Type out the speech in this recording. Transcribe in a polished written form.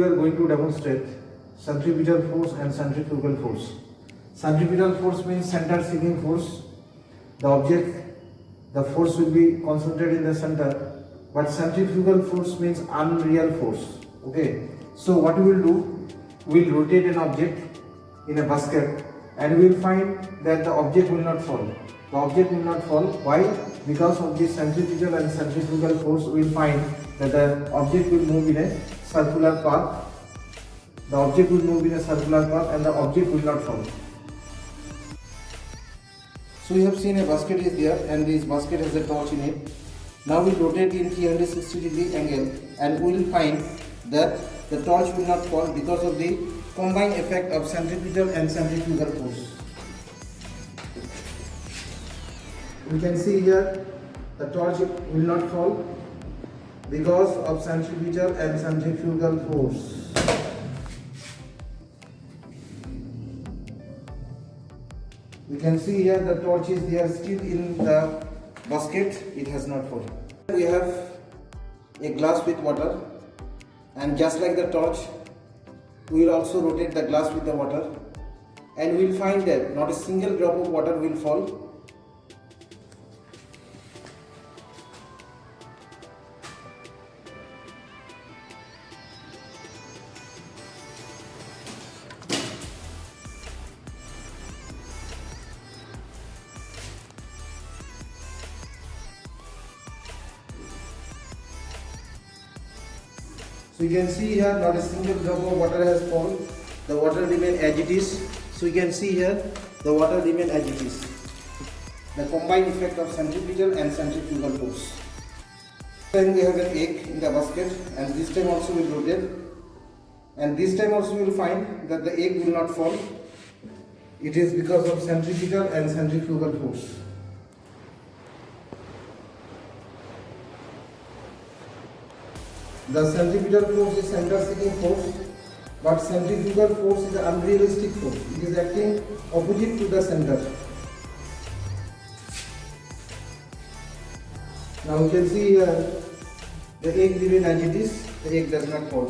We are going to demonstrate centripetal force and centrifugal force. Centripetal force means center seeking force. The force will be concentrated in the center, but centrifugal force means unreal force. Okay, so what we will do, we will rotate an object in a basket and we will find that the object will not fall. The object will not fall. Why? Because of this centripetal and centrifugal force, we will find that the object will move in a circular path. The object will move in a circular path and the object will not fall. So you have seen a basket is there and this basket has a torch in it. Now we rotate in 360-degree angle and we will find that the torch will not fall because of the combined effect of centripetal and centrifugal force. We can see here the torch will not fall because of centripetal and centrifugal force. We can see here the torch is there still in the basket, it has not fallen. We have a glass with water, and just like the torch, we will also rotate the glass with the water, and we will find that not a single drop of water will fall. So you can see here not a single drop of water has fallen. The water remains as it is. So you can see here the water remains as it is. The combined effect of centripetal and centrifugal force. Then we have an egg in the basket and this time also we will rotate. And this time also we will find that the egg will not fall. It is because of centripetal and centrifugal force. The centripetal force is center seeking force, but centrifugal force is an unrealistic force. It is acting opposite to the center. Now you can see here the egg remains as it is, the egg does not fall.